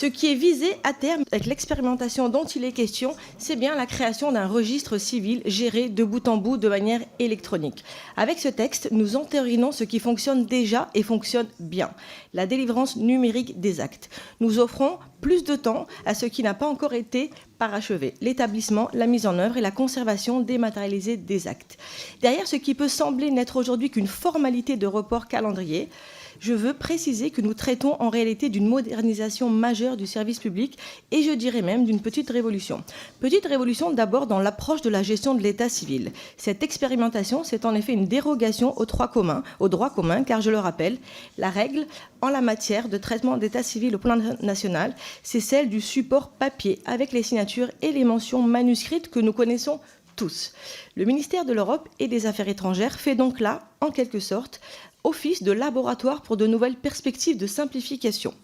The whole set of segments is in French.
Ce qui est visé à terme avec l'expérimentation dont il est question, c'est bien la création d'un registre civil géré de bout en bout de manière électronique. Avec ce texte, nous entérinons ce qui fonctionne déjà et fonctionne bien, la délivrance numérique des actes. Nous offrons plus de temps à ce qui n'a pas encore été parachevé, l'établissement, la mise en œuvre et la conservation dématérialisée des actes. Derrière ce qui peut sembler n'être aujourd'hui qu'une formalité de report calendrier, je veux préciser que nous traitons en réalité d'une modernisation majeure du service public et je dirais même d'une petite révolution. Petite révolution d'abord dans l'approche de la gestion de l'état civil. Cette expérimentation, c'est en effet une dérogation au droit commun, car je le rappelle, la règle en la matière de traitement d'état civil au plan national, c'est celle du support papier avec les signatures et les mentions manuscrites que nous connaissons tous. Le ministère de l'Europe et des Affaires étrangères fait donc là, en quelque sorte, office de laboratoire pour de nouvelles perspectives de simplification.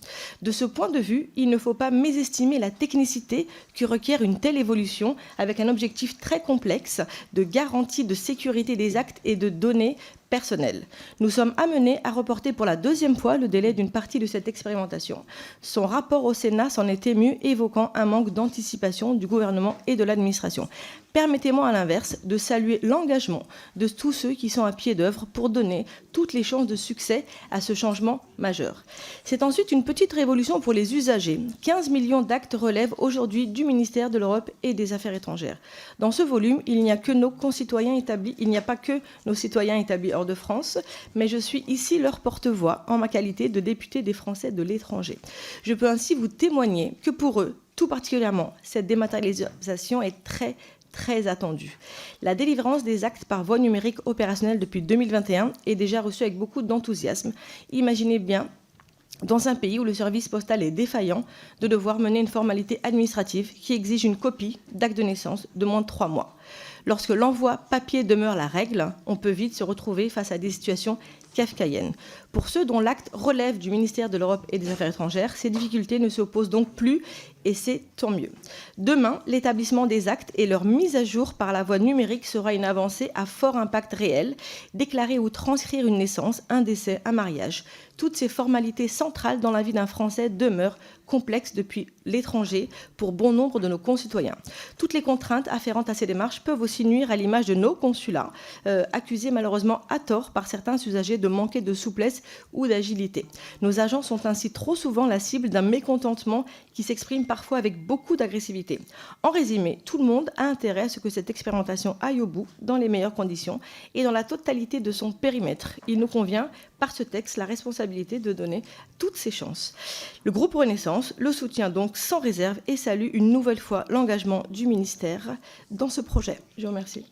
De ce point de vue, il ne faut pas mésestimer la technicité que requiert une telle évolution avec un objectif très complexe de garantie de sécurité des actes et de données personnelles. Nous sommes amenés à reporter pour la deuxième fois le délai d'une partie de cette expérimentation. Son rapport au Sénat s'en est ému, évoquant un manque d'anticipation du gouvernement et de l'administration. Permettez-moi à l'inverse de saluer l'engagement de tous ceux qui sont à pied d'œuvre pour donner toutes les chances de succès à ce changement majeur. C'est ensuite une petite révolution pour les usagers. 15 millions d'actes relèvent aujourd'hui du ministère de l'Europe et des Affaires étrangères. Dans ce volume, il n'y a que nos concitoyens établis, il n'y a pas que nos citoyens établis hors de France, mais je suis ici leur porte-voix en ma qualité de député des Français de l'étranger. Je peux ainsi vous témoigner que pour eux, tout particulièrement, cette dématérialisation est très attendue. La délivrance des actes par voie numérique opérationnelle depuis 2021 est déjà reçue avec beaucoup d'enthousiasme. Imaginez bien, dans un pays où le service postal est défaillant, de devoir mener une formalité administrative qui exige une copie d'acte de naissance de moins de 3 mois. Lorsque l'envoi papier demeure la règle, on peut vite se retrouver face à des situations kafkaïennes. Pour ceux dont l'acte relève du ministère de l'Europe et des Affaires étrangères, ces difficultés ne s'opposent donc plus et c'est tant mieux. Demain, l'établissement des actes et leur mise à jour par la voie numérique sera une avancée à fort impact réel, déclarer ou transcrire une naissance, un décès, un mariage. Toutes ces formalités centrales dans la vie d'un Français demeurent complexes depuis l'étranger pour bon nombre de nos concitoyens. Toutes les contraintes afférentes à ces démarches peuvent aussi nuire à l'image de nos consulats, accusés malheureusement à tort par certains usagers de manquer de souplesse ou d'agilité. Nos agents sont ainsi trop souvent la cible d'un mécontentement qui s'exprime parfois avec beaucoup d'agressivité. En résumé, tout le monde a intérêt à ce que cette expérimentation aille au bout dans les meilleures conditions et dans la totalité de son périmètre. Il nous convient, par ce texte, la responsabilité de donner toutes ses chances. Le groupe Renaissance le soutient donc sans réserve et salue une nouvelle fois l'engagement du ministère dans ce projet. Je vous remercie.